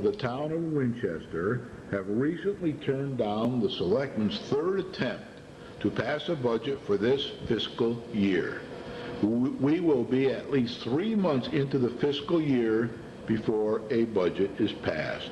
the town of Winchester have recently turned down the selectmen's third attempt to pass a budget for this fiscal year. We will be at least 3 months into the fiscal year before a budget is passed.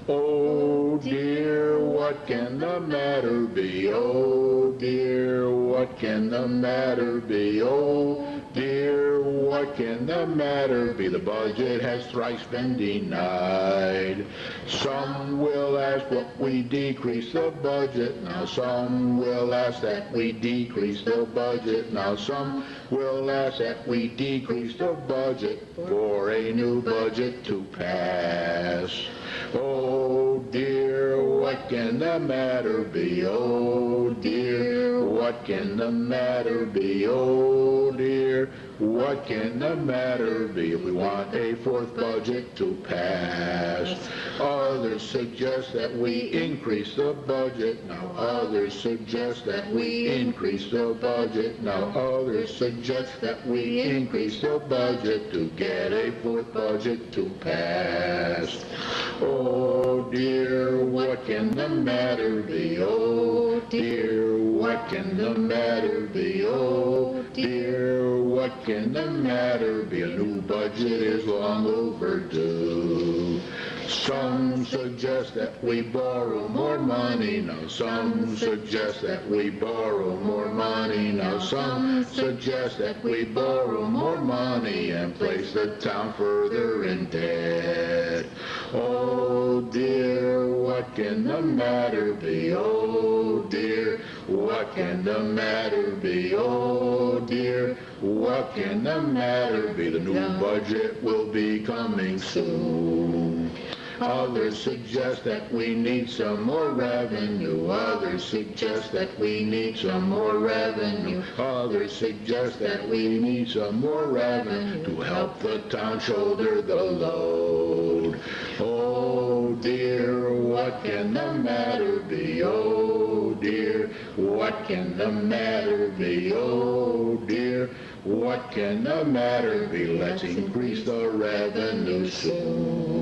Oh dear, what can the matter be? Oh dear, what can the matter be? Oh dear, what can the matter be? The budget has thrice been denied. Some will ask what we decrease the budget. Now some will ask that we decrease the budget. Now some will ask that we decrease the budget for a new budget to pass. Oh dear, what can the matter be? Oh dear, what can the matter be? Oh dear, what can the matter be? If we want a fourth budget to pass. Others suggest that we increase the budget. Now others suggest that we increase the budget. Now others suggest that we increase the budget to get a fourth budget to pass. Oh dear, what can the matter be? Oh dear, what can the matter be? Oh dear, what can the matter be? A new budget is long overdue. Some suggest that we borrow more money. Now some suggest that we borrow more money. Now some suggest that we borrow more money and place the town further in debt. Oh dear, what can the matter be? Oh dear, what can the matter be? Oh dear, what can the matter be? The new budget will be coming soon. Others suggest that we need some more revenue. Others suggest that we need some more revenue. Others suggest that we need some more revenue to help the town shoulder the load. Oh dear, what can the matter be? Oh dear, what can the matter be? Oh dear, what can the matter be? Let's increase the revenue soon.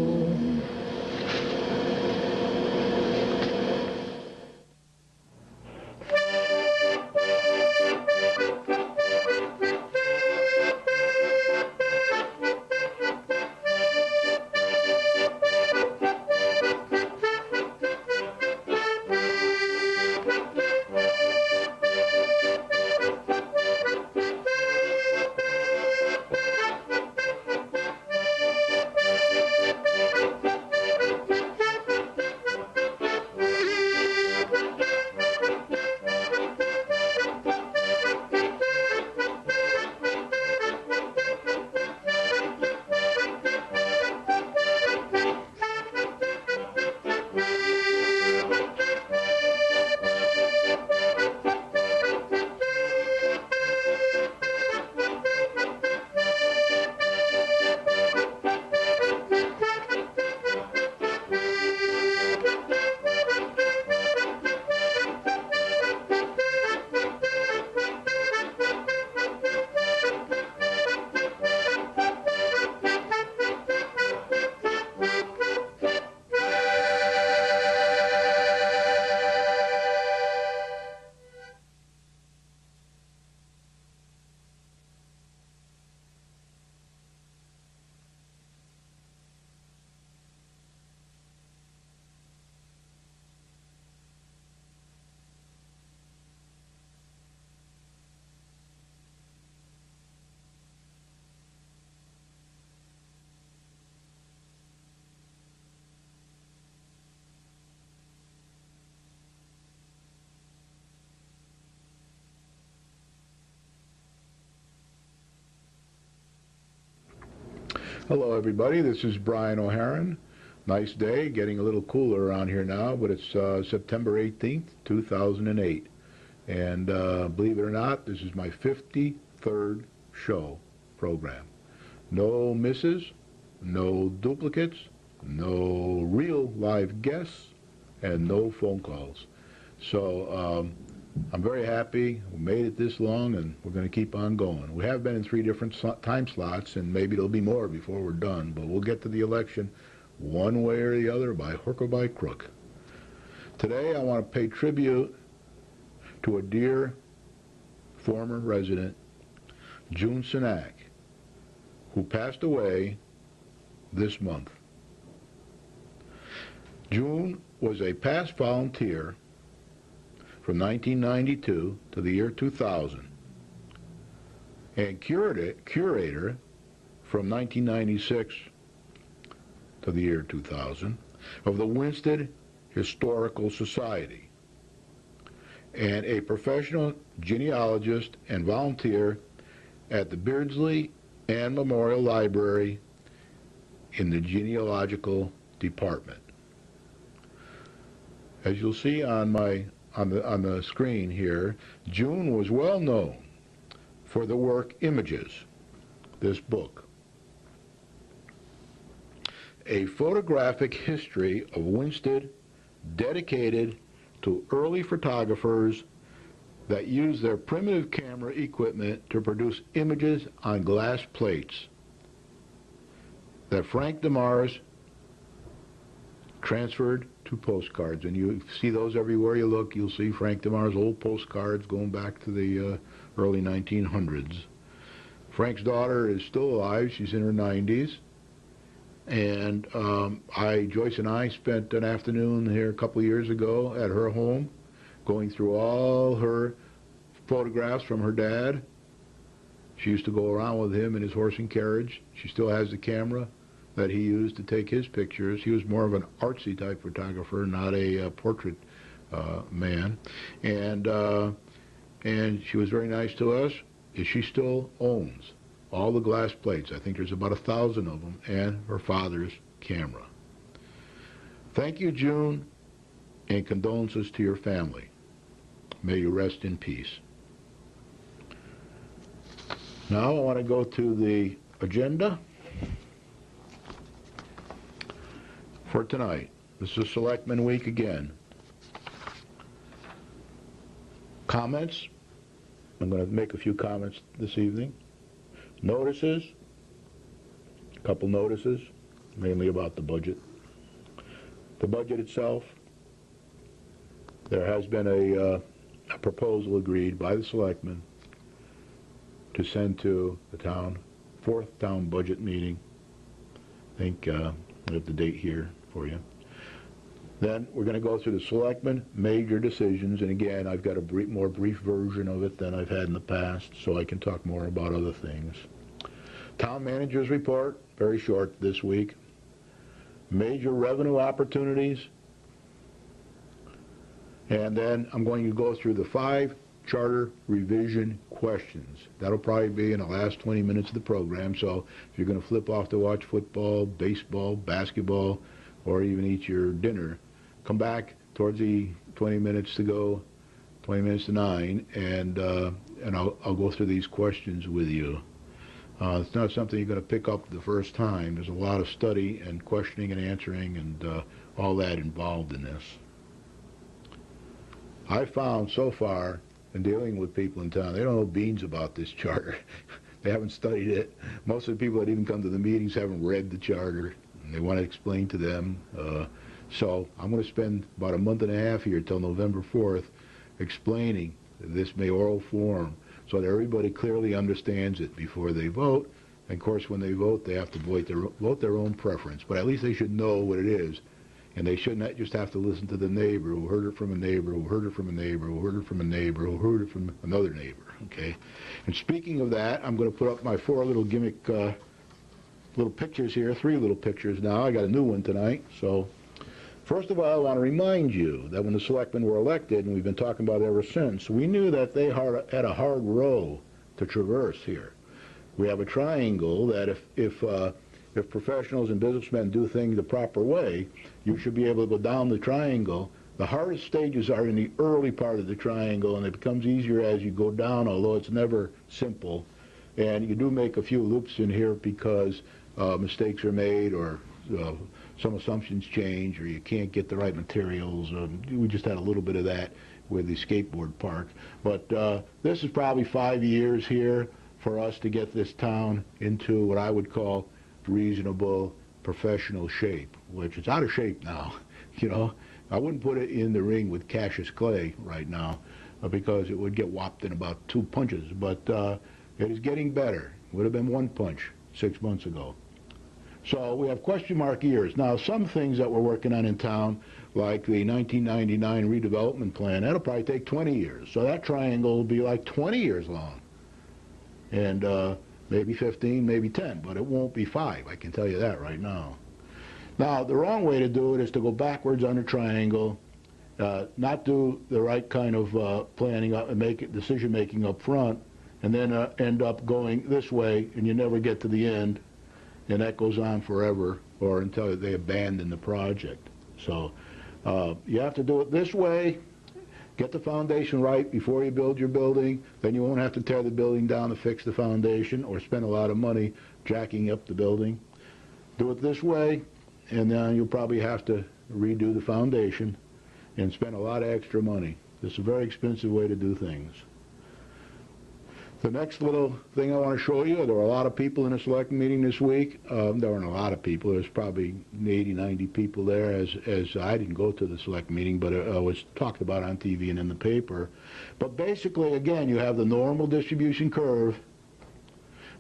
Hello everybody, this is Brian O'Haron. Nice day, getting a little cooler around here now, but it's September 18th, 2008. And believe it or not, this is my 53rd show program. No misses, no duplicates, no real live guests, and no phone calls. So I'm very happy we made it this long, and we're going to keep on going. We have been in 3 different time slots, and maybe there'll be more before we're done, but we'll get to the election one way or the other, by hook or by crook. Today I want to pay tribute to a dear former resident, June Sinak, who passed away this month. June was a past volunteer from 1992 to the year 2000 and curator from 1996 to the year 2000 of the Winsted Historical Society, and a professional genealogist and volunteer at the Beardsley and Memorial Library in the genealogical department. As you'll see on the screen here, June was well known for the work Images, this book, a photographic history of Winsted dedicated to early photographers that used their primitive camera equipment to produce images on glass plates that Frank DeMars transferred to postcards. And you see those everywhere you look. You'll see Frank DeMars' old postcards going back to the early 1900s. Frank's daughter is still alive. She's in her 90s. And Joyce and I spent an afternoon here a couple of years ago at her home, going through all her photographs from her dad. She used to go around with him in his horse and carriage. She still has the camera that he used to take his pictures. He was more of an artsy type photographer, not a portrait man. And she was very nice to us. She still owns all the glass plates. I think there's about 1,000 of them, and her father's camera. Thank you, June, and condolences to your family. May you rest in peace. Now I want to go to the agenda for tonight. This is Selectman Week again. Comments. I'm going to make a few comments this evening. Notices, a couple notices, mainly about the budget. The budget itself, there has been a proposal agreed by the selectmen to send to the town, 4th town budget meeting. I think I have the date here for you. Then we're going to go through the selectmen major decisions, and again I've got a more brief version of it than I've had in the past, so I can talk more about other things. Town manager's report, very short this week. Major revenue opportunities, and then I'm going to go through the 5 charter revision questions. That'll probably be in the last 20 minutes of the program, so if you're going to flip off to watch football, baseball, basketball, or even eat your dinner, come back towards the 20 minutes to go, 20 minutes to 9, and I'll go through these questions with you. It's not something you're going to pick up the first time. There's a lot of study and questioning and answering and all that involved in this. I found so far in dealing with people in town, they don't know beans about this charter. They haven't studied it. Most of the people that even come to the meetings haven't read the charter, and they want to explain to them. So I'm going to spend about a month and a half here till November 4th explaining this mayoral form so that everybody clearly understands it before they vote. And of course, when they vote, they have to vote their own preference, but at least they should know what it is. And they should not just have to listen to the neighbor who heard it from a neighbor, who heard it from a neighbor, who heard it from a neighbor, who heard it from another neighbor, okay? And speaking of that, I'm going to put up my 4 little gimmick little pictures here, 3 little pictures now. I got a new one tonight. So first of all, I want to remind you that when the selectmen were elected, and we've been talking about it ever since, we knew that they had a hard row to traverse here. We have a triangle that if professionals and businessmen do things the proper way, you should be able to go down the triangle. The hardest stages are in the early part of the triangle, and it becomes easier as you go down, although it's never simple. And you do make a few loops in here because mistakes are made, or some assumptions change, or you can't get the right materials. We just had a little bit of that with the skateboard park. But this is probably 5 years here for us to get this town into what I would call reasonable professional shape, which is out of shape now. You know, I wouldn't put it in the ring with Cassius Clay right now because it would get whopped in about 2 punches, but it is getting better. Would have been 1 punch 6 months ago. So we have question mark years. Now, some things that we're working on in town, like the 1999 redevelopment plan, that'll probably take 20 years. So that triangle will be like 20 years long. And maybe 15, maybe 10, but it won't be 5, I can tell you that right now. Now, the wrong way to do it is to go backwards on a triangle, not do the right kind of planning up and decision-making up front, and then end up going this way, and you never get to the end, and that goes on forever, or until they abandon the project. So you have to do it this way, get the foundation right before you build your building, then you won't have to tear the building down to fix the foundation or spend a lot of money jacking up the building. Do it this way, and then you'll probably have to redo the foundation and spend a lot of extra money. This is a very expensive way to do things. The next little thing I want to show you, there were a lot of people in the select meeting this week. There weren't a lot of people. There's probably 80, 90 people there, as I didn't go to the select meeting, but it was talked about on TV and in the paper. But basically, again, you have the normal distribution curve.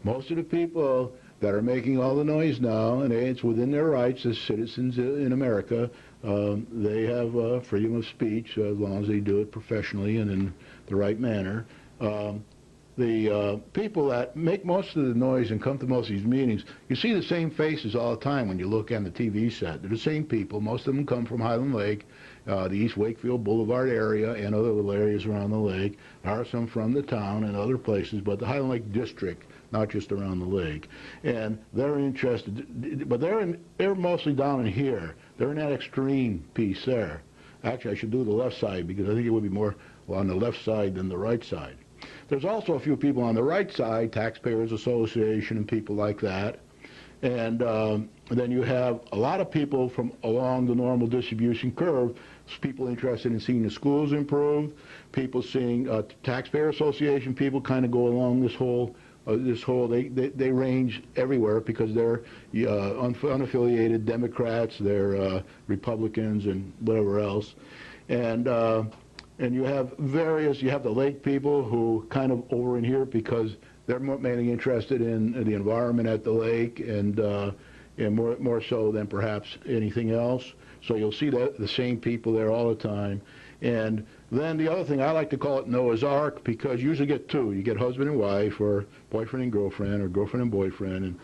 Most of the people that are making all the noise now, and it's within their rights as citizens in America, they have freedom of speech as long as they do it professionally and in the right manner. The people that make most of the noise and come to most of these meetings, you see the same faces all the time when you look on the TV set. They're the same people. Most of them come from Highland Lake, the East Wakefield Boulevard area, and other little areas around the lake. There are some from the town and other places, but the Highland Lake district, not just around the lake. And they're interested, but they're mostly down in here. They're in that extreme piece there. Actually, I should do the left side because I think it would be more on the left side than the right side. There's also a few people on the right side, Taxpayers Association and people like that. And then you have a lot of people from along the normal distribution curve, people interested in seeing the schools improved, people seeing Taxpayer Association people kind of go along this whole, they range everywhere because they're unaffiliated Democrats, they're Republicans and whatever else. And you have you have the lake people who kind of over in here because they're mainly interested in the environment at the lake and more so than perhaps anything else. So you'll see the same people there all the time. And then the other thing, I like to call it Noah's Ark because you usually get two. You get husband and wife or boyfriend and girlfriend or girlfriend and boyfriend.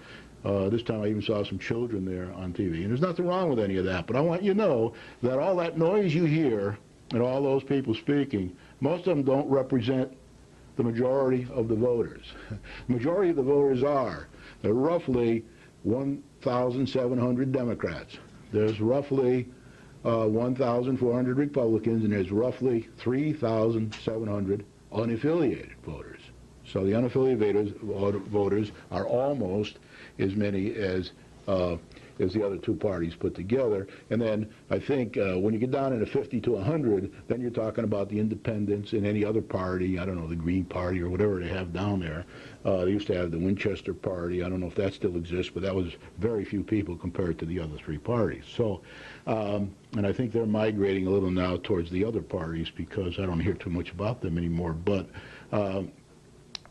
And this time I even saw some children there on TV. And there's nothing wrong with any of that. But I want you to know that all that noise you hear and all those people speaking, most of them don't represent the majority of the voters. The majority of the voters are. There are roughly 1,700 Democrats. There's roughly 1,400 Republicans, and there's roughly 3,700 unaffiliated voters. So the unaffiliated voters are almost as many as the other two parties put together. And then I think when you get down into 50 to 100, then you're talking about the independents and any other party, I don't know, the Green Party or whatever they have down there. They used to have the Winchester Party. I don't know if that still exists, but that was very few people compared to the other three parties. So, and I think they're migrating a little now towards the other parties because I don't hear too much about them anymore. But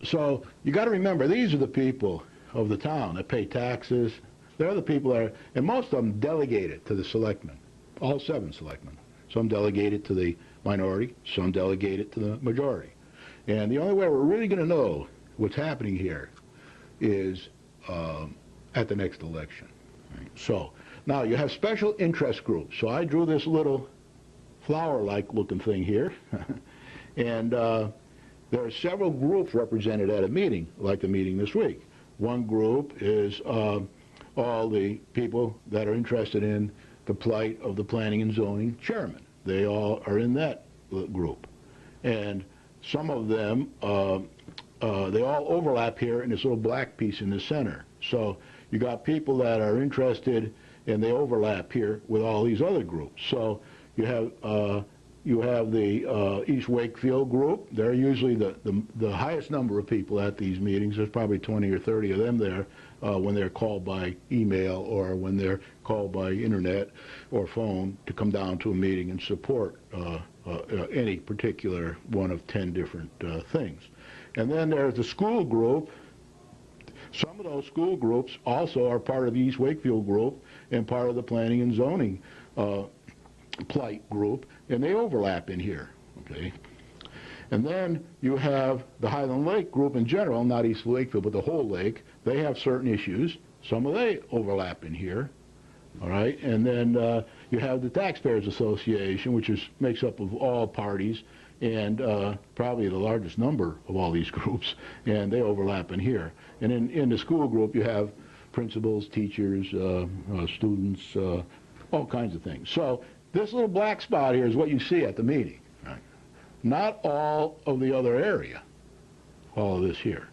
so you got to remember, these are the people of the town that pay taxes. They're the people that are, and most of them delegate it to the selectmen, all 7 selectmen. Some delegate it to the minority, some delegate it to the majority. And the only way we're really going to know what's happening here is at the next election. Right? So now you have special interest groups. So I drew this little flower-like looking thing here. And there are several groups represented at a meeting, like the meeting this week. One group is all the people that are interested in the plight of the planning and zoning chairman. They all are in that group. And some of them, they all overlap here in this little black piece in the center. So you got people that are interested and they overlap here with all these other groups. So you have you have the East Wakefield group. They're usually the highest number of people at these meetings. There's probably 20 or 30 of them there when they're called by email or when they're called by internet or phone to come down to a meeting and support any particular one of 10 different things. And then there's the school group. Some of those school groups also are part of the East Wakefield group and part of the planning and zoning plight group, and they overlap in here, okay? And then you have the Highland Lake group in general, not East Wakefield, but the whole lake. They have certain issues. Some of they overlap in here, all right? And then you have the Taxpayers Association, which makes up of all parties, and probably the largest number of all these groups, and they overlap in here. And in the school group, you have principals, teachers, students, all kinds of things. So this little black spot here is what you see at the meeting. Right? Not all of the other area, all of this here.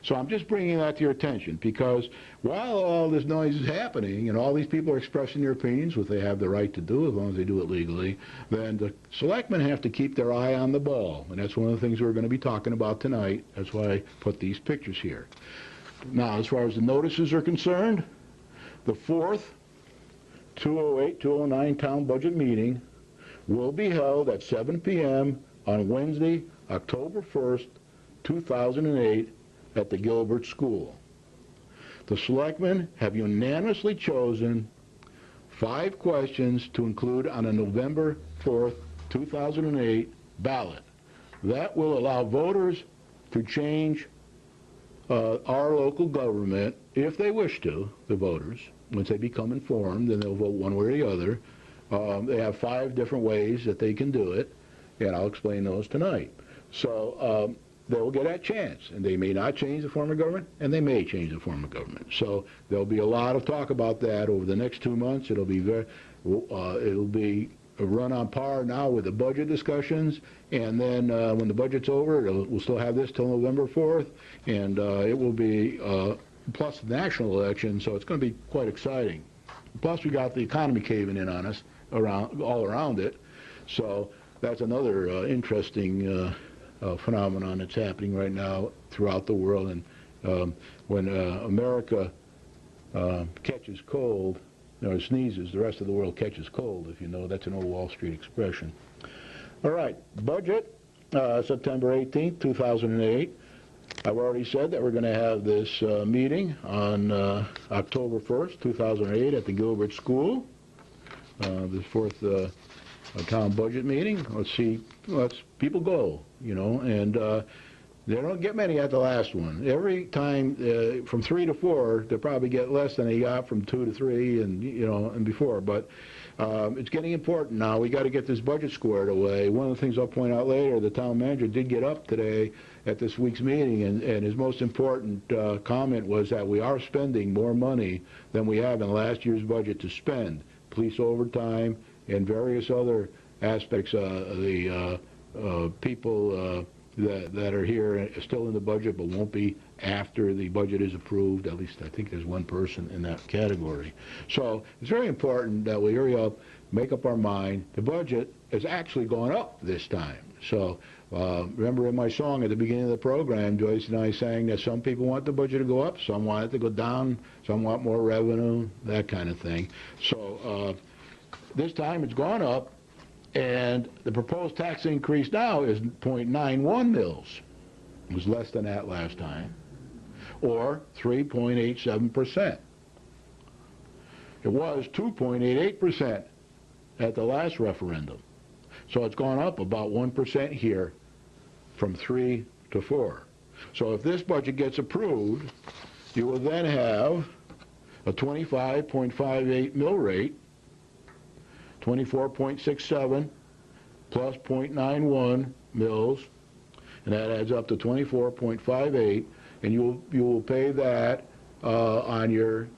So I'm just bringing that to your attention because while all this noise is happening and all these people are expressing their opinions, which they have the right to do as long as they do it legally, then the selectmen have to keep their eye on the ball. And that's one of the things we're going to be talking about tonight. That's why I put these pictures here. Now, as far as the notices are concerned, the 4th 208-209 town budget meeting will be held at 7 p.m. on Wednesday, October 1st, 2008 at the Gilbert School. The selectmen have unanimously chosen 5 questions to include on a November 4th, 2008 ballot. That will allow voters to change our local government, if they wish to, the voters. Once they become informed, then they'll vote one way or the other. They have 5 different ways that they can do it, and I'll explain those tonight. So they will get that chance, and they may not change the form of government, and they may change the form of government. So there'll be a lot of talk about that over the next 2 months. It'll be a run on par now with the budget discussions, and then when the budget's over, we'll still have this till November 4th, and it will be plus the national election, so it's going to be quite exciting. Plus we got the economy caving in on us all around it, so that's another interesting phenomenon that's happening right now throughout the world. And when America catches cold, or sneezes, the rest of the world catches cold, if you know. That's an old Wall Street expression. All right, budget, September 18th, 2008. I've already said that we're going to have this meeting on October 1st, 2008 at the Gilbert School, the 4th town budget meeting. Let's see, people go, you know, and they don't get many at the last one. Every time from 3 to 4, they probably get less than they got from 2 to 3 and, you know, and before. But it's getting important now. We got to get this budget squared away. One of the things I'll point out later, the town manager did get up today at this week's meeting, and his most important comment was that we are spending more money than we have in last year's budget to spend. Police overtime and various other aspects of the people that are here still in the budget but won't be after the budget is approved. At least I think there's one person in that category. So it's very important that we hurry up, make up our mind. The budget has actually gone up this time. So remember in my song at the beginning of the program, Joyce and I sang that some people want the budget to go up, some want it to go down, some want more revenue, that kind of thing. So this time it's gone up, and the proposed tax increase now is 0.91 mils. It was less than that last time, or 3.87%. It was 2.88% at the last referendum. So it's gone up about 1% here from 3 to 4. So if this budget gets approved, you will then have a 25.58 mill rate, 24.67 plus 0.91 mils, and that adds up to 24.58, and you will pay that on your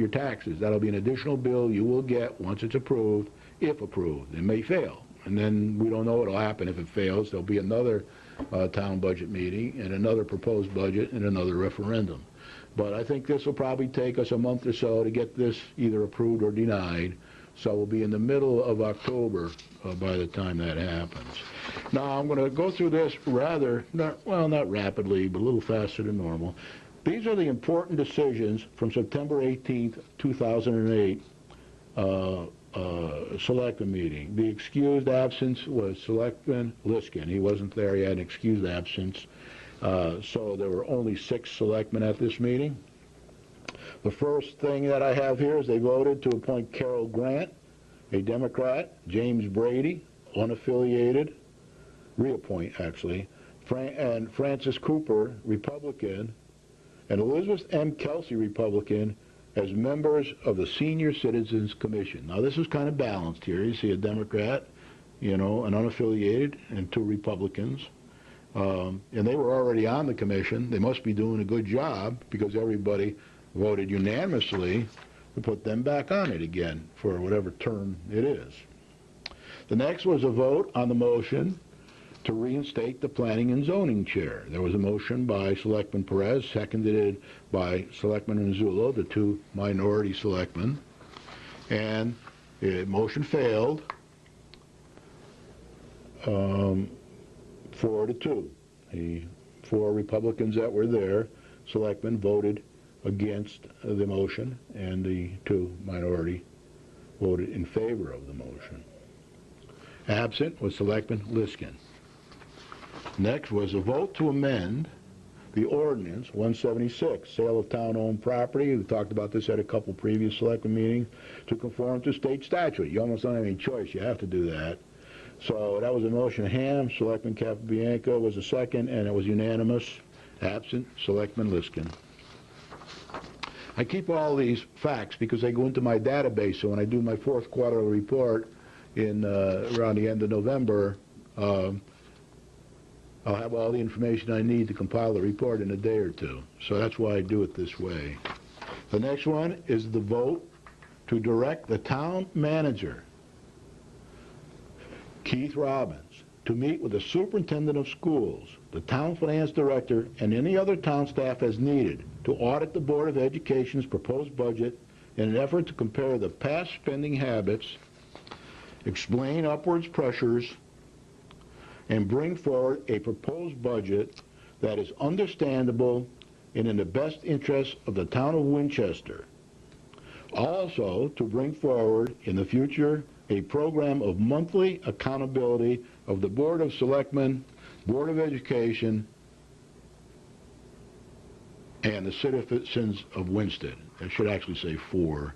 taxes. That'll be an additional bill you will get once it's approved, if approved. It may fail, and then we don't know what'll happen if it fails. There'll be another town budget meeting and another proposed budget and another referendum. But I think this will probably take us a month or so to get this either approved or denied. So we'll be in the middle of October by the time that happens. Now, I'm going to go through this not rapidly, but a little faster than normal. These are the important decisions from September 18th, 2008, Selectman meeting. The excused absence was Selectman Liskin. He wasn't there. He had an excused absence. So there were only 6 selectmen at this meeting. The first thing that I have here is they voted to appoint Carol Grant, a Democrat, James Brady, unaffiliated, reappoint actually, and Francis Cooper, Republican, and Elizabeth M. Kelsey, Republican, as members of the Senior Citizens Commission. Now this is kind of balanced here. You see a Democrat, an unaffiliated, and 2 Republicans. And they were already on the commission. They must be doing a good job because everybody voted unanimously to put them back on it again for whatever term it is. The next was a vote on the motion to reinstate the Planning and Zoning Chair. There was a motion by Selectman Perez, seconded by Selectman Anzullo, the 2 minority selectmen, and the motion failed 4-2. The 4 Republicans that were there, selectmen, voted against the motion, and the 2 minority voted in favor of the motion. Absent was Selectman Liskin. Next was a vote to amend the ordinance 176, sale of town-owned property. We talked about this at a couple previous selectmen meetings, to conform to state statute. You almost don't have any choice. You have to do that. So that was a motion. Ham, Selectman Capabianco was a second, and it was unanimous. Absent, Selectman Liskin. I keep all these facts because they go into my database, so when I do my 4th quarterly report in around the end of November, I'll have all the information I need to compile the report in a day or 2. So that's why I do it this way. The next one is the vote to direct the town manager, Keith Robbins, to meet with the superintendent of schools, the town finance director, and any other town staff as needed to audit the Board of Education's proposed budget in an effort to compare the past spending habits, explain upwards pressures, and bring forward a proposed budget that is understandable and in the best interest of the town of Winchester. Also, to bring forward in the future a program of monthly accountability of the Board of Selectmen, Board of Education, and the citizens of Winston. I should actually say 4.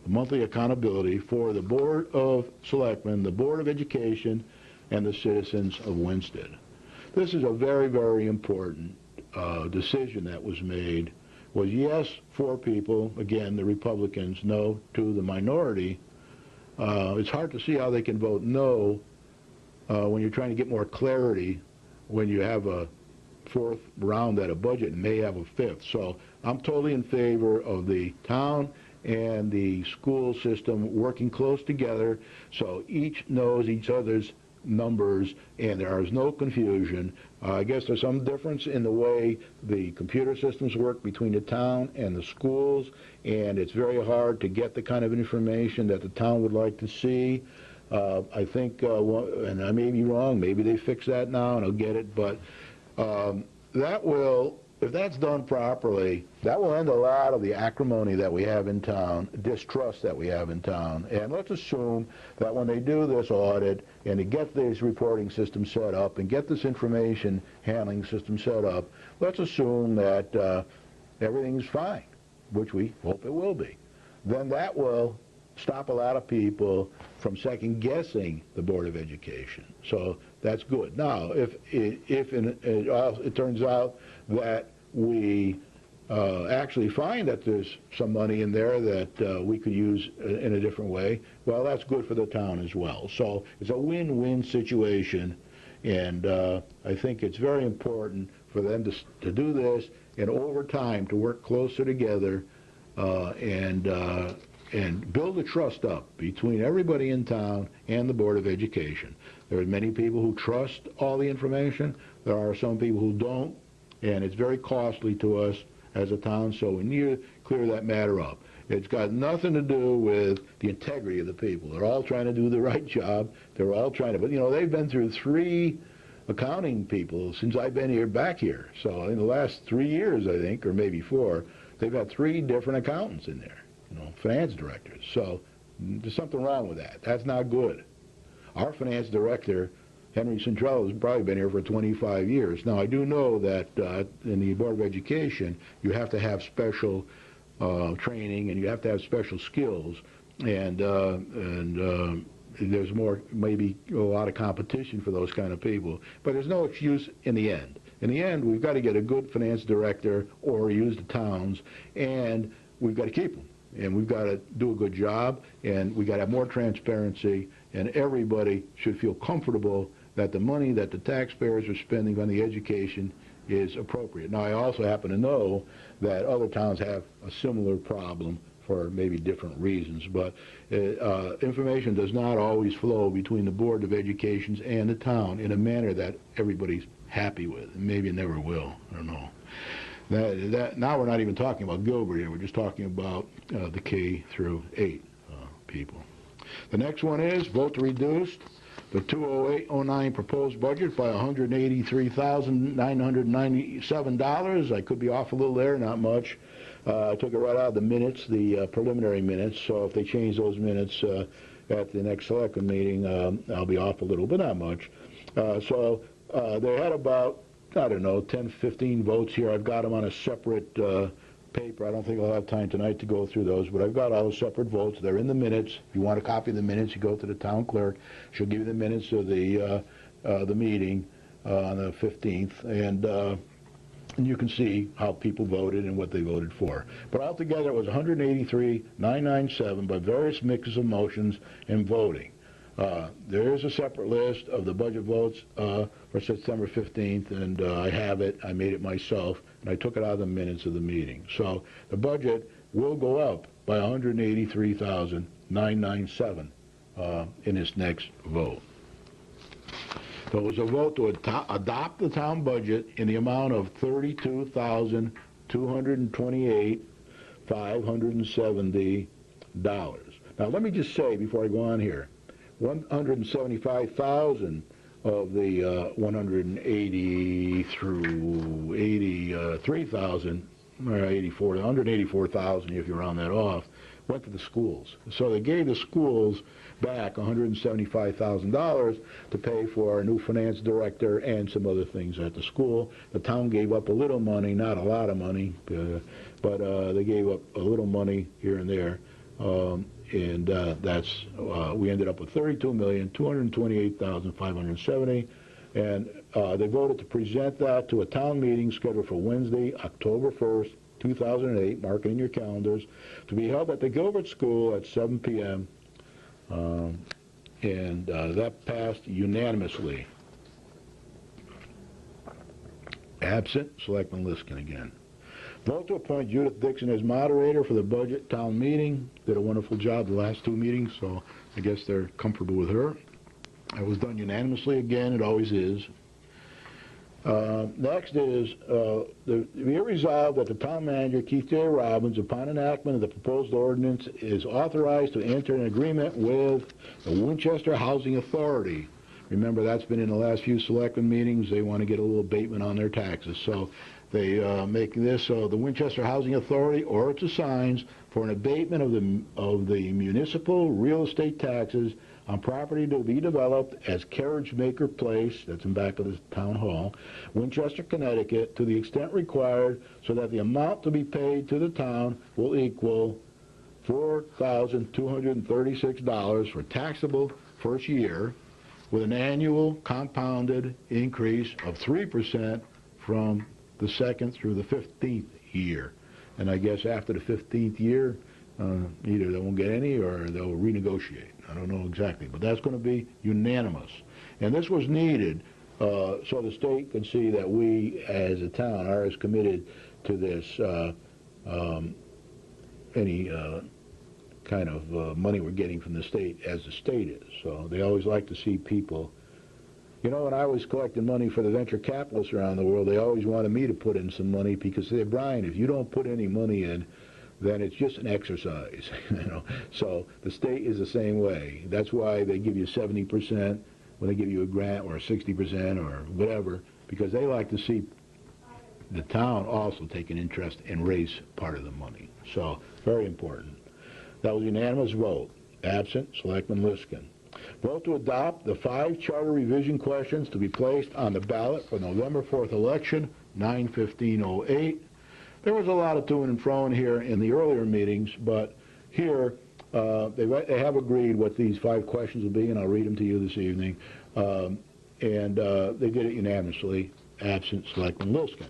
The monthly accountability for the Board of Selectmen, the Board of Education, and the citizens of Winston. This is a very, very important decision that was made. Was yes, 4 people, again, the Republicans, no to the minority. It's hard to see how they can vote no when you're trying to get more clarity when you have a 4th round at a budget and may have a 5th. So I'm totally in favor of the town and the school system working close together so each knows each other's numbers and there is no confusion. I guess there's some difference in the way the computer systems work between the town and the schools, and it's very hard to get the kind of information that the town would like to see. I think, and I may be wrong, maybe they fix that now and I'll get it, but that will, if that's done properly, that will end a lot of the acrimony that we have in town, distrust that we have in town. And let's assume that when they do this audit and to get this reporting system set up and get this information handling system set up, let's assume that everything's fine, which we hope it will be. Then that will stop a lot of people from second-guessing the Board of Education. So that's good. Now, if it turns out that we actually find that there's some money in there that we could use in a different way, well, that's good for the town as well. So it's a win-win situation, and I think it's very important for them to do this and over time to work closer together and build a trust up between everybody in town and the Board of Education. There are many people who trust all the information. There are some people who don't, and it's very costly to us as a town, so we need to clear that matter up. It's got nothing to do with the integrity of the people. They're all trying to do the right job. They're all trying to, but they've been through 3 accounting people since I've been back here. So in the last 3 years, I think, or maybe 4, they've had 3 different accountants in there, finance directors. So there's something wrong with that. That's not good. Our finance director, Henry Centrello, has probably been here for 25 years. Now, I do know that in the Board of Education, you have to have special training and you have to have special skills, and there's maybe a lot of competition for those kind of people. But there's no excuse in the end. In the end, we've got to get a good finance director or use the towns, and we've got to keep them. And we've got to do a good job, and we've got to have more transparency, and everybody should feel comfortable that the money that the taxpayers are spending on the education is appropriate. Now, I also happen to know that other towns have a similar problem for maybe different reasons, but information does not always flow between the Board of Education and the town in a manner that everybody's happy with, and maybe it never will. I don't know. Now we're not even talking about Gilbert here. We're just talking about the K through 8 people. The next one is vote to reduce the 2008-09 proposed budget by $183,997. I could be off a little there, not much. I took it right out of the minutes, the preliminary minutes, so if they change those minutes at the next selectment meeting, I'll be off a little, but not much. So they had about, I don't know, 10, 15 votes here. I've got them on a separate paper. I don't think I'll have time tonight to go through those, but I've got all the separate votes. They're in the minutes. If you want a copy of the minutes, you go to the town clerk. She'll give you the minutes of the meeting on the 15th, and you can see how people voted and what they voted for. But altogether, it was 183,997 by various mixes of motions and voting. There is a separate list of the budget votes for September 15th, and I have it. I made it myself, and I took it out of the minutes of the meeting. So the budget will go up by 183,997 in this next vote. There was a vote to adopt the town budget in the amount of $32,228,570. Now, let me just say before I go on here, 175,000 of the 180 through 83,000, or 184,000 if you round that off, went to the schools. So they gave the schools back $175,000 to pay for a new finance director and some other things at the school. The town gave up a little money, not a lot of money, but they gave up a little money here and there. And that's we ended up with $32,228,570, and they voted to present that to a town meeting scheduled for Wednesday, October 1st, 2008. Mark it in your calendars, to be held at the Gilbert School at 7 p.m. And that passed unanimously. Absent, Selectman Liskin again. Vote to appoint Judith Dixon as moderator for the budget town meeting. Did a wonderful job the last 2 meetings, so I guess they're comfortable with her. It was done unanimously again. It always is. Next is be it resolved that the town manager, Keith J. Robbins, upon enactment of the proposed ordinance, is authorized to enter an agreement with the Winchester Housing Authority. Remember, that's been in the last few selectmen meetings. They want to get a little abatement on their taxes. So they make this the Winchester Housing Authority or its assigns for an abatement of the municipal real estate taxes on property to be developed as Carriage Maker Place, that's in back of the town hall, Winchester, Connecticut, to the extent required, so that the amount to be paid to the town will equal $4,236 for taxable first year, with an annual compounded increase of 3% from the second through the 15th year. And I guess after the 15th year, either they won't get any or they'll renegotiate. I don't know exactly, but that's going to be unanimous. And this was needed so the state can see that we as a town are as committed to this, any kind of money we're getting from the state as the state is. So they always like to see people. You know, when I was collecting money for the venture capitalists around the world, they always wanted me to put in some money because they said, Brian, if you don't put any money in, then it's just an exercise, So the state is the same way. That's why they give you 70% when they give you a grant, or 60% or whatever, because they like to see the town also take an interest and raise part of the money. So very important. That was a unanimous vote. Absent, Selectman Liskin. Vote to adopt the 5 charter revision questions to be placed on the ballot for November 4th election, 9/15/08. There was a lot of to and fro here in the earlier meetings, but here they have agreed what these 5 questions will be, and I'll read them to you this evening. And they did it unanimously. Absent, Selectman Liskin.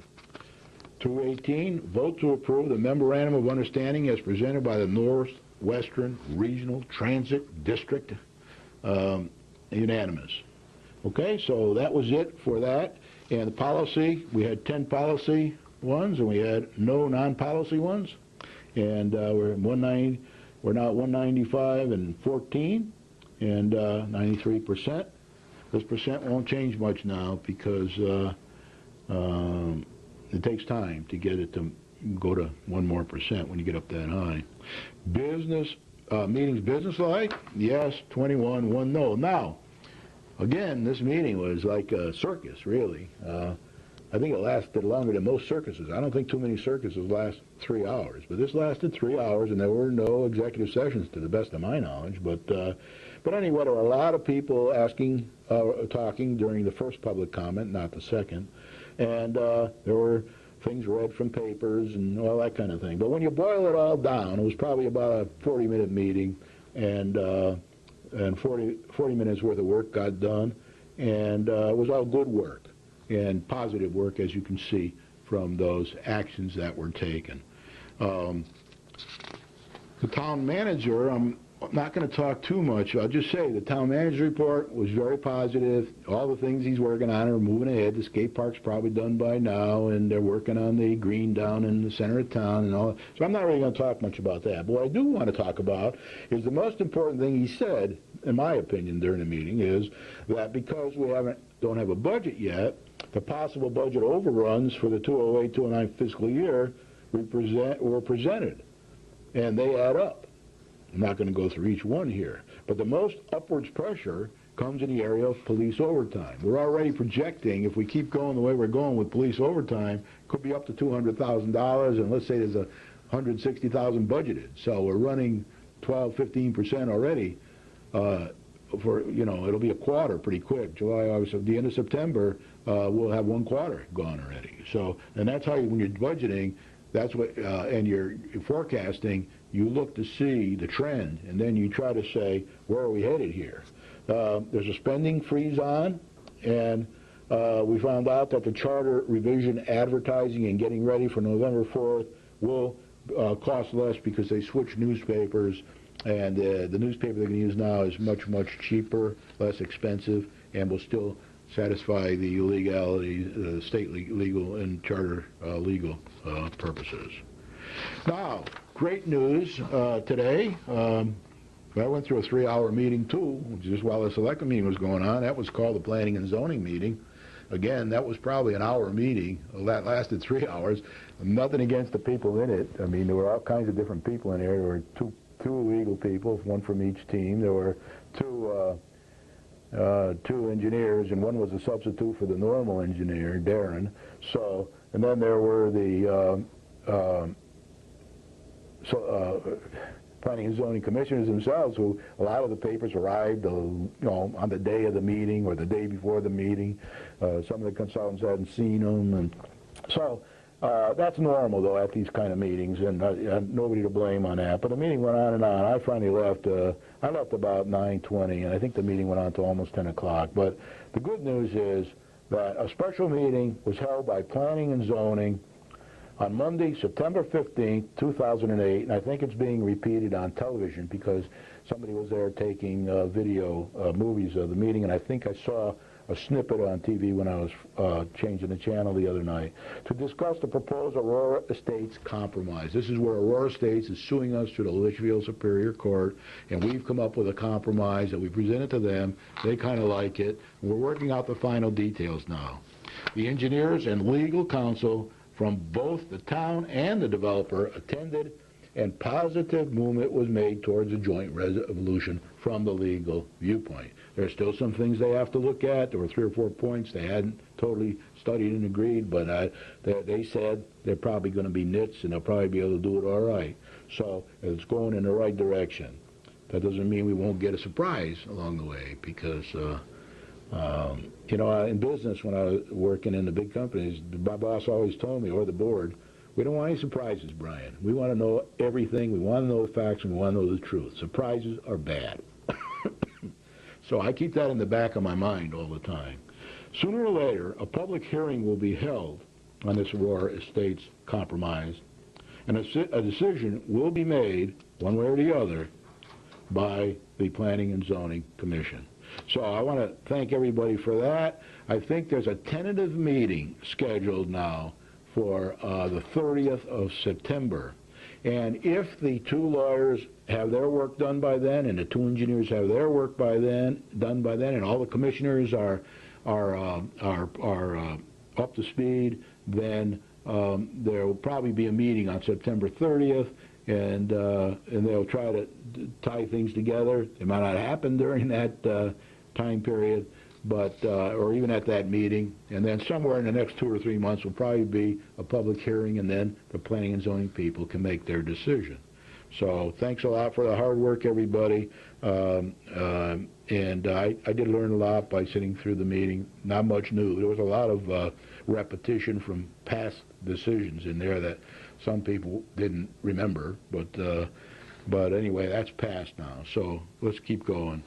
218, vote to approve the memorandum of understanding as presented by the Northwestern Regional Transit District. Unanimous. Okay, so that was it for that. And the policy, we had 10 policy ones, and we had no non-policy ones. And we're now at 195 and 14, and 93%. This percent won't change much now because it takes time to get it to go to 1 more percent when you get up that high. Business meetings business-like? Yes, 21, 1 no. Now, again, this meeting was like a circus, really. I think it lasted longer than most circuses. I don't think too many circuses last 3 hours, but this lasted 3 hours, and there were no executive sessions to the best of my knowledge. But anyway, there were a lot of people asking, talking during the first public comment, not the second, and there were things read from papers and all that kind of thing. But when you boil it all down, it was probably about a 40-minute meeting, and 40 minutes worth of work got done, and it was all good work and positive work, as you can see from those actions that were taken. The town manager, I'm not going to talk too much. I'll just say the town manager report was very positive. All the things he's working on are moving ahead. The skate park's probably done by now, and they're working on the green down in the center of town and all. So I'm not really going to talk much about that. But what I do want to talk about is the most important thing he said, in my opinion, during the meeting, is that because we don't have a budget yet, the possible budget overruns for the 2008-2009 fiscal year were presented, and they add up. I'm not going to go through each one here, but the most upwards pressure comes in the area of police overtime. We're already projecting, if we keep going the way we're going with police overtime, could be up to $200,000, and let's say there's $160,000 budgeted. So we're running 12-15% already. It'll be a quarter pretty quick. July, August, at the end of September, we'll have 1 quarter gone already. So, and that's how when you're budgeting, that's what, and you're forecasting, you look to see the trend, and then you try to say, where are we headed here? There's a spending freeze on, and we found out that the charter revision advertising and getting ready for November 4th will cost less because they switch newspapers, and the newspaper they can use now is much, much cheaper, less expensive, and will still satisfy the legality, state legal and charter legal purposes. Now, great news today. I went through a 3-hour meeting too, just while the select meeting was going on. That was called the Planning and Zoning meeting. Again, that was probably an hour meeting. That lasted 3 hours. Nothing against the people in it. I mean, there were all kinds of different people in there. There were two legal people, 1 from each team. There were two engineers, and 1 was a substitute for the normal engineer, Darren. So, and then there were the Planning and Zoning Commissioners themselves, who a lot of the papers arrived, on the day of the meeting or the day before the meeting. Some of the consultants hadn't seen them, and so that's normal though at these kind of meetings, and nobody to blame on that. But the meeting went on and on. I finally left. I left about 9:20, and I think the meeting went on to almost 10 o'clock. But the good news is that a special meeting was held by Planning and Zoning on Monday, September 15th, 2008, and I think it's being repeated on television because somebody was there taking video movies of the meeting, and I think I saw a snippet on TV when I was changing the channel the other night, to discuss the proposed Aurora Estates compromise. This is where Aurora Estates is suing us to the Litchfield Superior Court, and we've come up with a compromise that we presented to them. They kind of like it. We're working out the final details now. The engineers and legal counsel from both the town and the developer attended and positive movement was made towards a joint resolution from the legal viewpoint. There are still some things they have to look at. There were 3 or 4 points they hadn't totally studied and agreed, but they said they're probably going to be nits, and they'll probably be able to do it all right. So it's going in the right direction. That doesn't mean we won't get a surprise along the way, because you know, in business, when I was working in the big companies, my boss always told me, or the board, we don't want any surprises, Brian. We want to know everything. We want to know the facts, and we want to know the truth. Surprises are bad. So I keep that in the back of my mind all the time. Sooner or later, a public hearing will be held on this Aurora Estates compromise, and a decision will be made, one way or the other, by the Planning and Zoning Commission. So I want to thank everybody for that. I think there's a tentative meeting scheduled now for the 30th of September. And if the 2 lawyers have their work done by then, and the 2 engineers have their work done by then, and all the commissioners are up to speed, then there will probably be a meeting on September 30th, and they'll try to tie things together. It might not happen during that time period, but or even at that meeting. And then somewhere in the next 2 or 3 months will probably be a public hearing, and then the planning and zoning people can make their decision. So thanks a lot for the hard work, everybody. And I did learn a lot by sitting through the meeting. Not much new. There was a lot of repetition from past decisions in there that some people didn't remember. But anyway, that's past now. So let's keep going.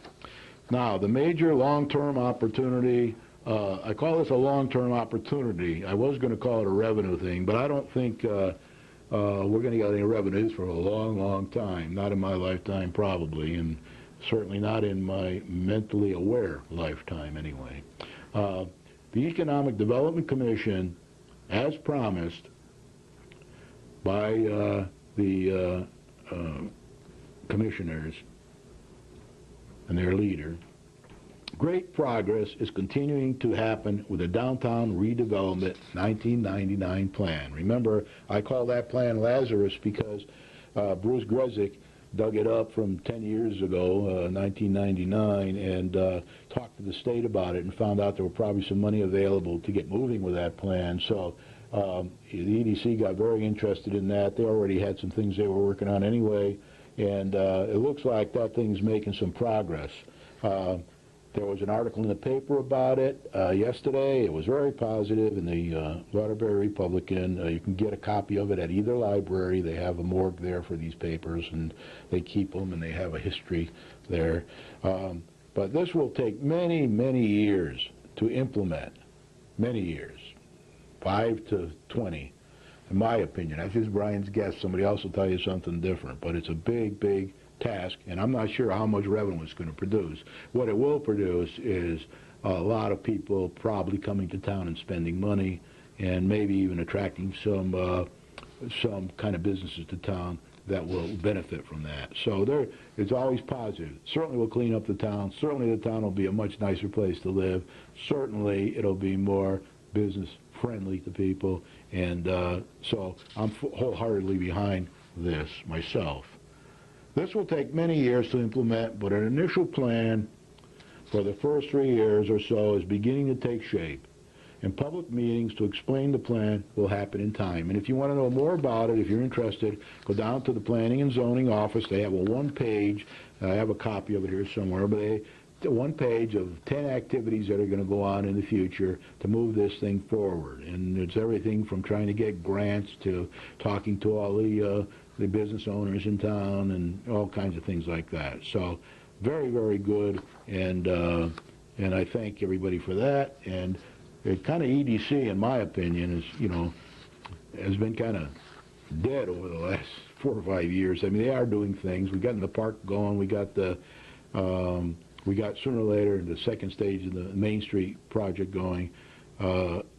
Now, the major long-term opportunity, I call this a long-term opportunity. I was going to call it a revenue thing, but I don't think we're going to get any revenues for a long, long time. Not in my lifetime, probably, and certainly not in my mentally aware lifetime, anyway. The Economic Development Commission, as promised by the commissioners and their leader, great progress is continuing to happen with the Downtown Redevelopment 1999 plan. Remember, I call that plan Lazarus because Bruce Grezik dug it up from 10 years ago, 1999, and talked to the state about it and found out there were probably some money available to get moving with that plan. So the EDC got very interested in that. They already had some things they were working on anyway, and it looks like that thing's making some progress. There was an article in the paper about it yesterday. It was very positive in the Waterbury Republican. You can get a copy of it at either library. They have a morgue there for these papers, and they keep them, and they have a history there. But this will take many, many years to implement, many years, 5 to 20. In my opinion. That's just Brian's guess. Somebody else will tell you something different. But it's a big, big task, and I'm not sure how much revenue it's going to produce. What it will produce is a lot of people probably coming to town and spending money, and maybe even attracting some kind of businesses to town that will benefit from that. So it's always positive. Certainly will clean up the town. Certainly the town will be a much nicer place to live. Certainly it'll be more business friendly to people, and so I'm wholeheartedly behind this myself. This will take many years to implement, but an initial plan for the first 3 years or so is beginning to take shape, and public meetings to explain the plan will happen in time. And if you want to know more about it, if you're interested, go down to the Planning and Zoning office. They have a one-page, I have a copy of it here somewhere, but one page of 10 activities that are going to go on in the future to move this thing forward. And it's everything from trying to get grants to talking to all the business owners in town and all kinds of things like that. So very, very good, and I thank everybody for that. And it kind of EDC, in my opinion, is, you know, has been kind of dead over the last 4 or 5 years. I mean, they are doing things. We got the park going. We got the we got sooner or later the second stage of the Main Street project going,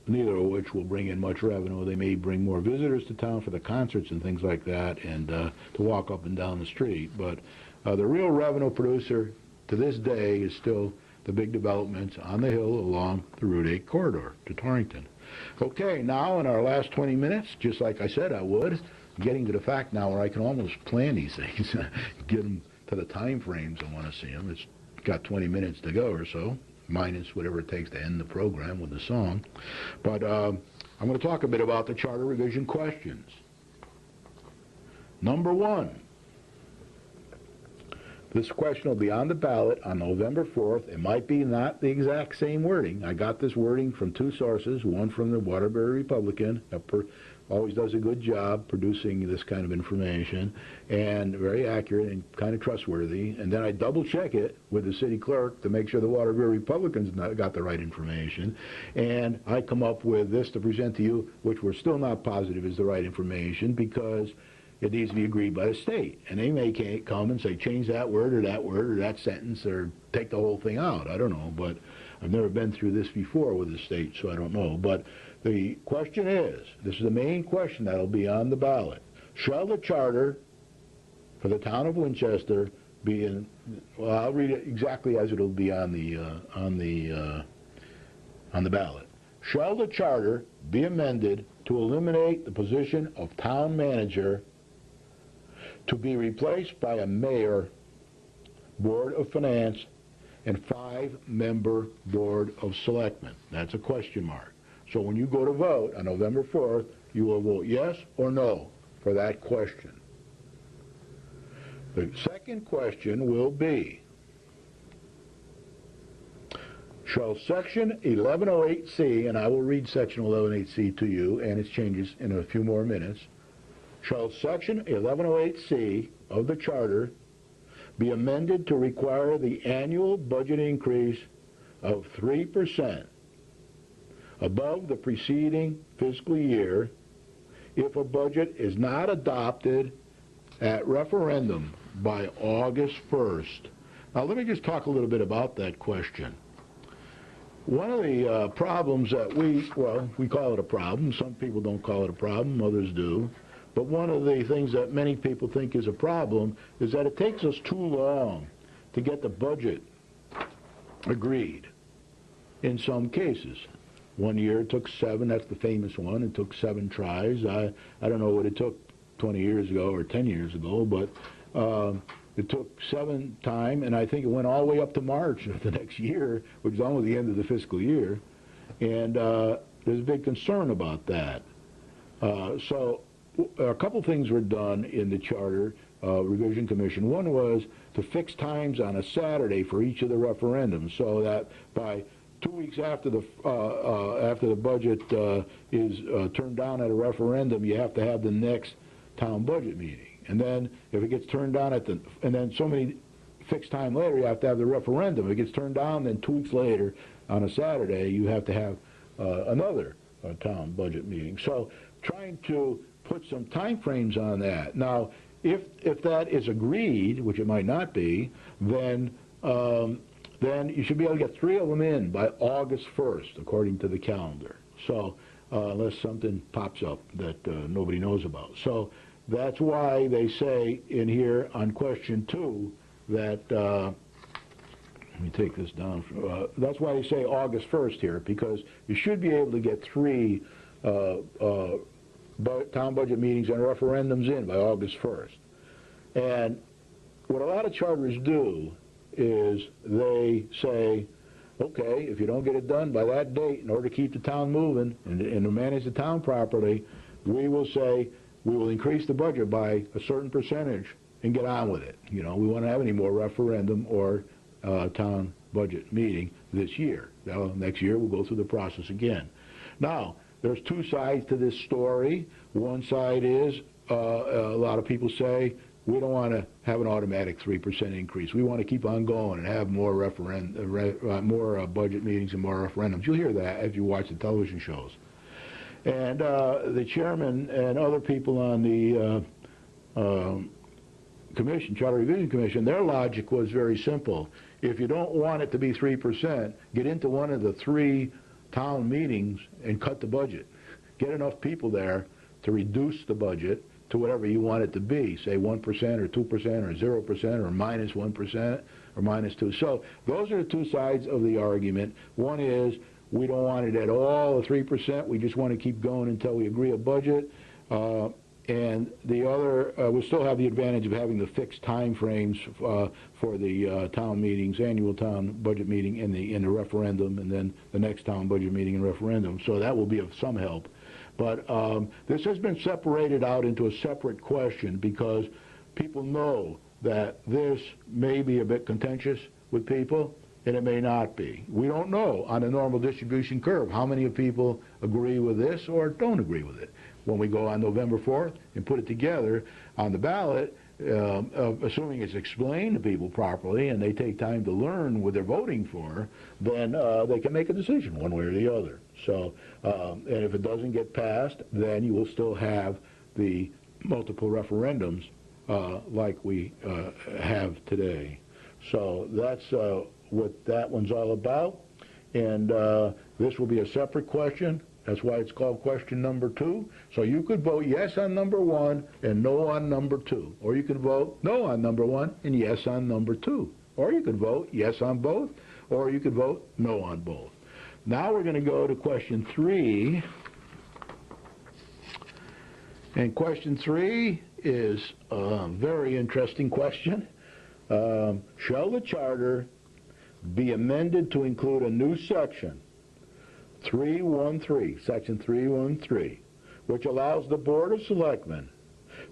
neither of which will bring in much revenue. They may bring more visitors to town for the concerts and things like that, and to walk up and down the street. But the real revenue producer to this day is still the big developments on the hill along the Route 8 corridor to Torrington. Okay, now in our last 20 minutes, just like I said I would, getting to the fact now where I can almost plan these things, get them to the time frames I want to see them. It's got 20 minutes to go or so, minus whatever it takes to end the program with the song. But I'm going to talk a bit about the charter revision questions. Number 1. This question will be on the ballot on November 4th. It might be not the exact same wording. I got this wording from 2 sources, one from the Waterbury Republican, always does a good job producing this kind of information, and very accurate and kind of trustworthy. And then I double check it with the city clerk to make sure the Waterbury Republicans got the right information. And I come up with this to present to you, which we're still not positive is the right information, because it needs to be agreed by the state. And they may come and say, change that word or that sentence, or take the whole thing out. I don't know, but I've never been through this before with the state, so I don't know. But the question is, this is the main question that will be on the ballot. Shall the charter for the town of Winchester be in, well, I'll read it exactly as it'll be on the ballot. Shall the charter be amended to eliminate the position of town manager to be replaced by a mayor, board of finance, and 5-member board of selectmen? That's a question mark. So when you go to vote on November 4th, you will vote yes or no for that question. The second question will be, shall Section 1108C, and I will read Section 1108C to you and its changes in a few more minutes, shall Section 1108C of the Charter be amended to require the annual budget increase of 3% above the preceding fiscal year if a budget is not adopted at referendum by August 1st. Now let me just talk a little bit about that question. One of the problems that we call it a problem. Some people don't call it a problem, others do. But one of the things that many people think is a problem is that it takes us too long to get the budget agreed in some cases. One year it took 7, that's the famous one, it took 7 tries. I don't know what it took 20 years ago or 10 years ago, but it took 7 times, and I think it went all the way up to March of the next year, which is almost the end of the fiscal year. And there's a big concern about that. So a couple things were done in the Charter Revision Commission. One was to fix times on a Saturday for each of the referendums, so that by 2 weeks after the budget is turned down at a referendum, you have to have the next town budget meeting. And then if it gets turned down and then so many fixed time later, you have to have the referendum. If it gets turned down, then 2 weeks later on a Saturday, you have to have another town budget meeting. So trying to put some time frames on that. Now, if that is agreed, which it might not be, then you should be able to get 3 of them in by August 1st, according to the calendar. So unless something pops up that nobody knows about. So that's why they say in here on question 2 that, let me take this down. That's why they say August 1st here, because you should be able to get 3 town budget meetings and referendums in by August 1st. And what a lot of charters do is they say, okay, if you don't get it done by that date, in order to keep the town moving and to manage the town properly, we will say we will increase the budget by a certain percentage and get on with it. You know, we won't have any more referendum or town budget meeting this year. Now, next year we'll go through the process again. Now, there's 2 sides to this story. One side is a lot of people say we don't want to have an automatic 3% increase. We want to keep on going and have more more budget meetings and more referendums. You'll hear that as you watch the television shows. And the chairman and other people on the commission, Charter Revision Commission, their logic was very simple. If you don't want it to be 3%, get into one of the 3 town meetings and cut the budget. Get enough people there to reduce the budget to whatever you want it to be, say 1% or 2% or 0% or minus 1% or minus 2. So those are the 2 sides of the argument. One is we don't want it at all, 3%. We just want to keep going until we agree a budget. And the other, we'll still have the advantage of having the fixed time frames for the town meetings, annual town budget meeting and the referendum, and then the next town budget meeting and referendum. So that will be of some help. But this has been separated out into a separate question because people know that this may be a bit contentious with people, and it may not be. We don't know on a normal distribution curve how many people agree with this or don't agree with it. When we go on November 4th and put it together on the ballot, assuming it's explained to people properly and they take time to learn what they're voting for, then they can make a decision one way or the other. So, and if it doesn't get passed, then you will still have the multiple referendums like we have today. So that's what that one's all about. And this will be a separate question. That's why it's called question number 2. So you could vote yes on number 1 and no on number 2. Or you could vote no on number 1 and yes on number 2. Or you could vote yes on both, or you could vote no on both. Now we're going to go to question 3. And question 3 is a very interesting question. Shall the charter be amended to include a new section, 313, section 313, which allows the Board of Selectmen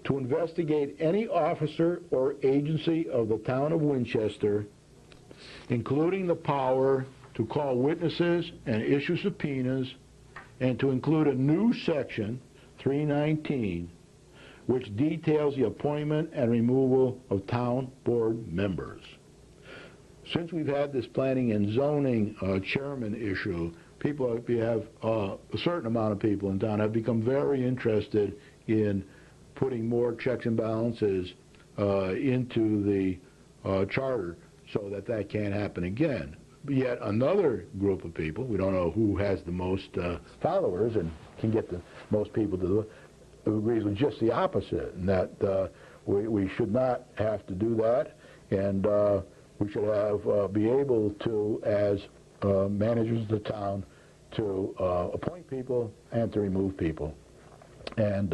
to investigate any officer or agency of the town of Winchester, including the power to call witnesses and issue subpoenas, and to include a new section, 319, which details the appointment and removal of town board members. Since we've had this planning and zoning chairman issue, people have a certain amount of people in town have become very interested in putting more checks and balances into the charter so that that can't happen again. Yet another group of people, we don't know who has the most followers and can get the most people to do it, who agrees with just the opposite, and that we should not have to do that, and we should have be able to, as managers of the town, to appoint people and to remove people. And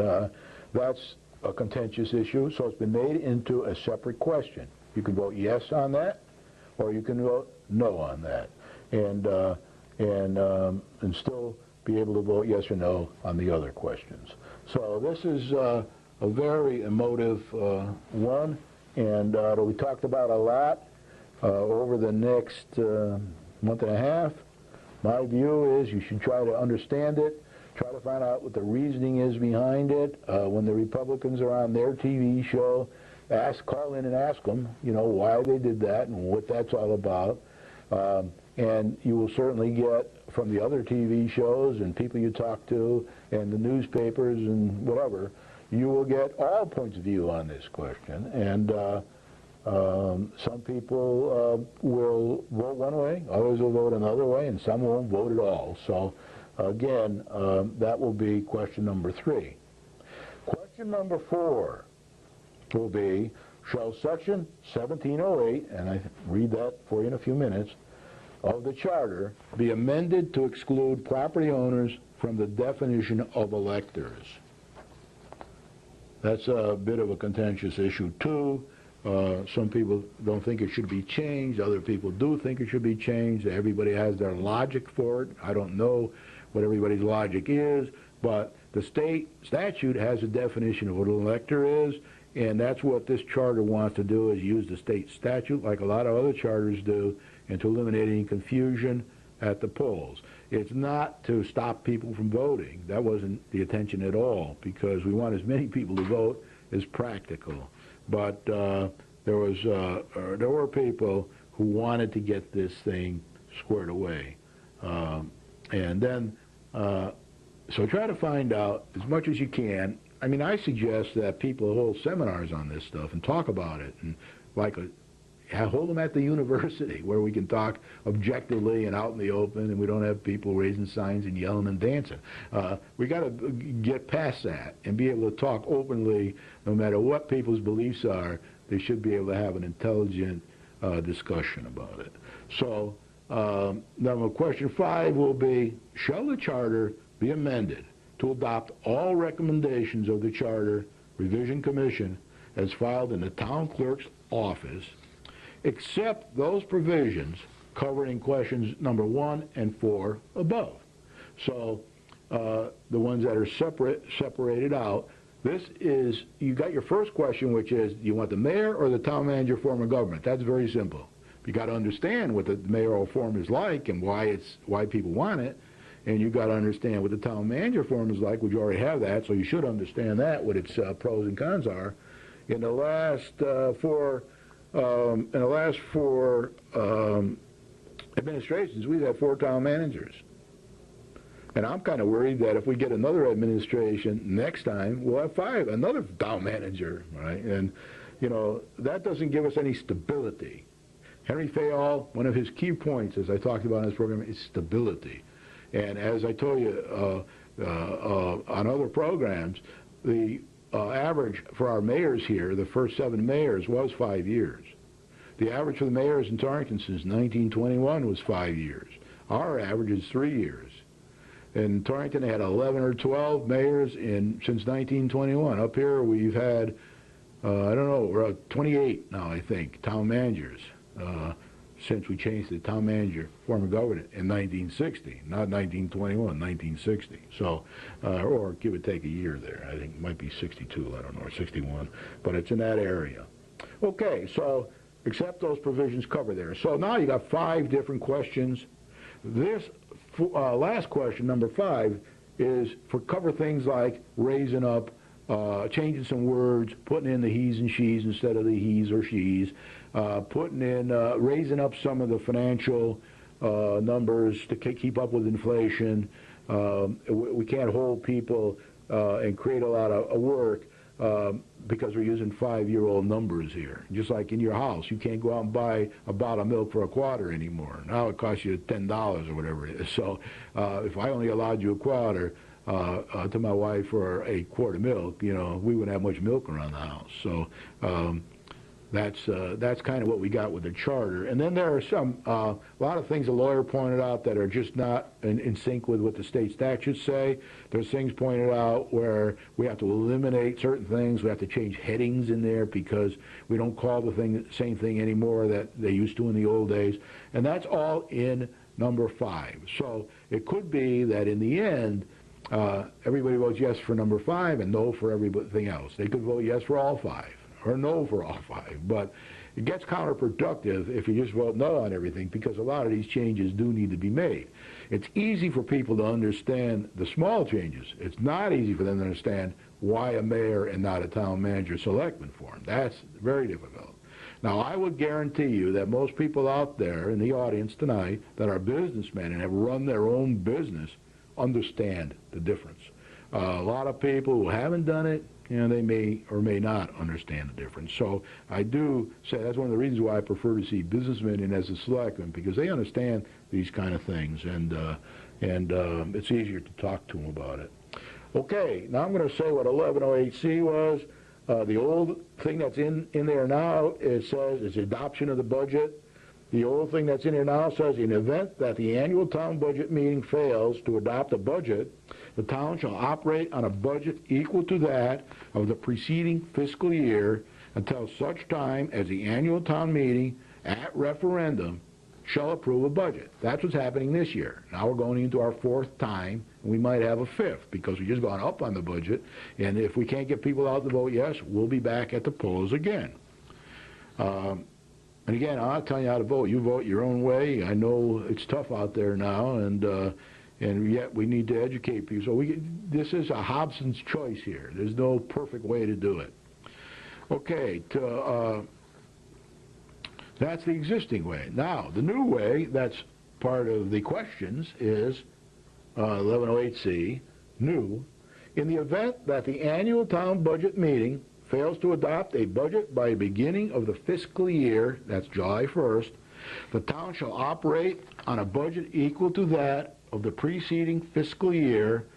that's a contentious issue, so it's been made into a separate question. You can vote yes on that, or you can vote no on that, and still be able to vote yes or no on the other questions. So this is a very emotive one, and we talked about a lot over the next month and a half. My view is you should try to understand it, try to find out what the reasoning is behind it. When the Republicans are on their TV show, call in and ask them, why they did that and what that's all about. And you will certainly get from the other TV shows and people you talk to and the newspapers and whatever, you will get all points of view on this question. And some people will vote one way, others will vote another way, and some won't vote at all. So again, that will be question number 3. Question number 4 will be, shall section 1708, and I read that for you in a few minutes, of the charter be amended to exclude property owners from the definition of electors? That's a bit of a contentious issue too. Some people don't think it should be changed. Other people do think it should be changed. Everybody has their logic for it. I don't know what everybody's logic is, but the state statute has a definition of what an elector is, and that's what this charter wants to do, is use the state statute like a lot of other charters do, and to eliminate any confusion at the polls. It's not to stop people from voting. That wasn't the intention at all, because we want as many people to vote as practical. But there were people who wanted to get this thing squared away. And then, so try to find out as much as you can. I mean, I suggest that people hold seminars on this stuff and talk about it, and hold them at the university where we can talk objectively and out in the open, and we don't have people raising signs and yelling and dancing. We got to get past that and be able to talk openly. No matter what people's beliefs are, they should be able to have an intelligent discussion about it. So now question 5 will be, shall the charter be amended to adopt all recommendations of the Charter Revision Commission as filed in the town clerk's office, except those provisions covered in questions number 1 and 4 above. So the ones that are separated out, this is, you got your first question, which is, do you want the mayor or the town manager form of government? That's very simple. You got to understand what the mayoral form is like and why people want it, and you got to understand what the town manager form is like, which you already have that, so you should understand that, what its pros and cons are. In the last four administrations, we've had 4 town managers. And I'm kind of worried that if we get another administration next time, we'll have another town manager, right? And, you know, that doesn't give us any stability. Henry Fayol, one of his key points, as I talked about in this program, is stability. And as I told you on other programs, the average for our mayors here, the first 7 mayors, was 5 years. The average for the mayors in Torrington since 1921 was 5 years. Our average is 3 years. In Torrington, they had 11 or 12 mayors since 1921. Up here, we've had, I don't know, we're 28 now, I think, town managers, since we changed the town manager form of government in 1960, not 1921, 1960. So, or give or take a year there. I think it might be 62, I don't know, or 61, but it's in that area. Okay, so except those provisions cover there. So now you got 5 different questions. This last question, number 5, is for cover things like raising up, changing some words, putting in the he's and she's instead of the he's or she's, putting in, raising up some of the financial numbers to keep up with inflation. We can't hold people and create a lot of work because we're using 5-year-old numbers here. Just like in your house, you can't go out and buy a bottle of milk for a quarter anymore. Now it costs you $10 or whatever it is. So if I only allowed you a quarter to my wife for a quart of milk, you know, we wouldn't have much milk around the house. So that's kind of what we got with the charter. And then there are a lot of things the lawyer pointed out that are just not in sync with what the state statutes say. There's things pointed out where we have to eliminate certain things. We have to change headings in there because we don't call the same thing anymore that they used to in the old days. And that's all in number 5. So it could be that in the end, everybody votes yes for number 5 and no for everything else. They could vote yes for all 5. Or no for all 5, but it gets counterproductive if you just vote no on everything because a lot of these changes do need to be made. It's easy for people to understand the small changes. It's not easy for them to understand why a mayor and not a town manager selectman form. That's very difficult. Now, I would guarantee you that most people out there in the audience tonight that are businessmen and have run their own business understand the difference. A lot of people who haven't done it, you know, they may or may not understand the difference. So I do say that's one of the reasons why I prefer to see businessmen in as a selectman, because they understand these kind of things, and it's easier to talk to them about it. Okay, now I'm going to say what 1108C was. The old thing that's in there now, it says it's adoption of the budget. The old thing that's in here now says, in the event that the annual town budget meeting fails to adopt a budget, the town shall operate on a budget equal to that of the preceding fiscal year until such time as the annual town meeting at referendum shall approve a budget. That's what's happening this year. Now we're going into our 4th time, and we might have a 5th because we just gone up on the budget, and if we can't get people out to vote yes, we'll be back at the polls again. And again, I'm not telling you how to vote. You vote your own way. I know it's tough out there now, and yet we need to educate people. So this is a Hobson's choice here. There's no perfect way to do it. Okay, that's the existing way. Now, the new way, that's part of the questions, is 1108C, new. In the event that the annual town budget meeting fails to adopt a budget by the beginning of the fiscal year, that's July 1st, the town shall operate on a budget equal to that of the preceding fiscal year.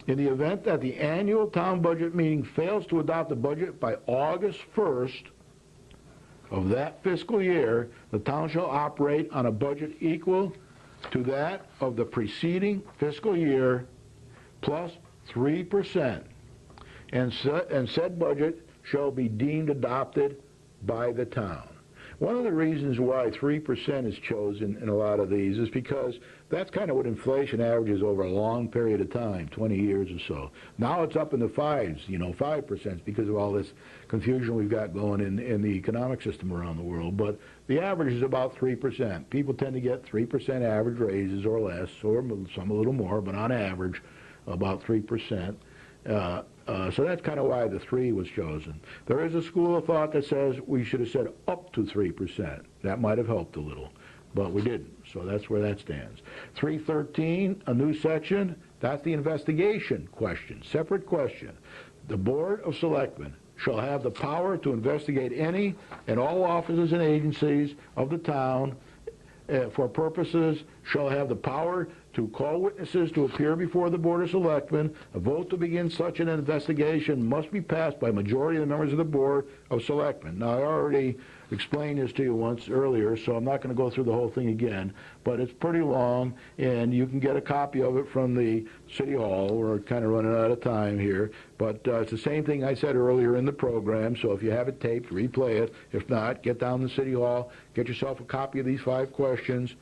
In the event that the annual town budget meeting fails to adopt a budget by August 1st of that fiscal year, the town shall operate on a budget equal to that of the preceding fiscal year, plus 3%, and said budget shall be deemed adopted by the town. One of the reasons why 3% is chosen in a lot of these is because that's kind of what inflation averages over a long period of time, 20 years or so. Now it's up in the 5% because of all this confusion we've got going in the economic system around the world. But the average is about 3%. People tend to get 3% average raises or less, or some a little more, but on average, about 3%. So that's kind of why the 3 was chosen. There is a school of thought that says we should have said up to 3%. That might have helped a little, but we didn't. So that's where that stands. 313, a new section, that's the investigation question, separate question. The Board of Selectmen shall have the power to investigate any and all offices and agencies of the town for purposes, shall have the power to call witnesses to appear before the Board of Selectmen. A vote to begin such an investigation must be passed by a majority of the members of the Board of Selectmen. Now, I already explained this to you once earlier, so I'm not going to go through the whole thing again, but it's pretty long, and you can get a copy of it from the City Hall. We're kind of running out of time here, but it's the same thing I said earlier in the program, so if you have it taped, replay it. If not, get down to City Hall, get yourself a copy of these 5 questions,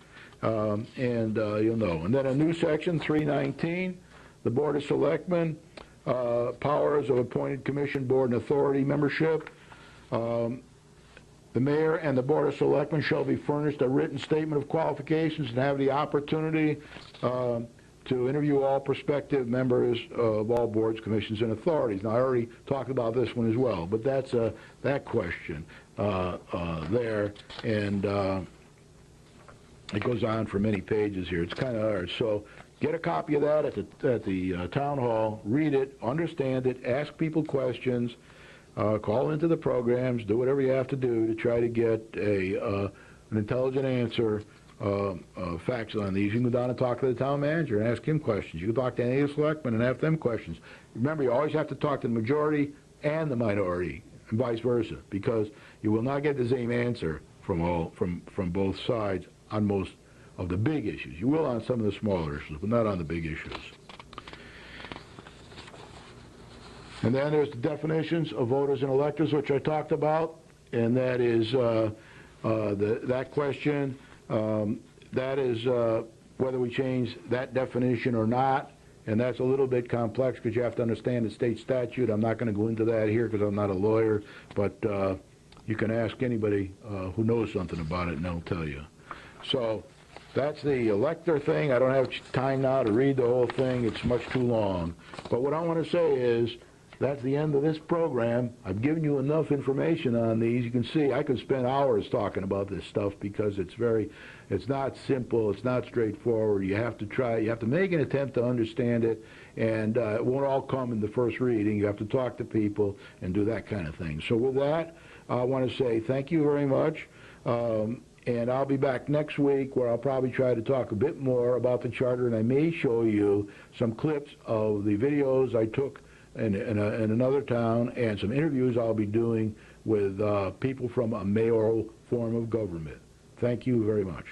and you'll know. And then a new section, 319, the Board of Selectmen, powers of appointed commission, board, and authority membership. The mayor and the Board of Selectmen shall be furnished a written statement of qualifications and have the opportunity to interview all prospective members of all boards, commissions, and authorities. Now, I already talked about this one as well, but that's that question there, and it goes on for many pages here. It's kind of hard. So get a copy of that at the town hall, read it, understand it, ask people questions, call into the programs, do whatever you have to do to try to get an intelligent answer, facts on these. You can go down and talk to the town manager and ask him questions. You can talk to any of the selectmen and ask them questions. Remember, you always have to talk to the majority and the minority, and vice versa, because you will not get the same answer from both sides on most of the big issues. You will on some of the smaller issues, but not on the big issues. And then there's the definitions of voters and electors, which I talked about, and that is that question. That is whether we change that definition or not, and that's a little bit complex because you have to understand the state statute. I'm not going to go into that here because I'm not a lawyer, but you can ask anybody who knows something about it, and they'll tell you. So that's the elector thing. I don't have time now to read the whole thing. It's much too long. But what I want to say is that's the end of this program. I've given you enough information on these. You can see I could spend hours talking about this stuff because it's not simple, it's not straightforward. You have to make an attempt to understand it, and it won't all come in the first reading. You have to talk to people and do that kind of thing. So with that, I want to say thank you very much. And I'll be back next week where I'll probably try to talk a bit more about the charter, and I may show you some clips of the videos I took in another town and some interviews I'll be doing with people from a mayoral form of government. Thank you very much.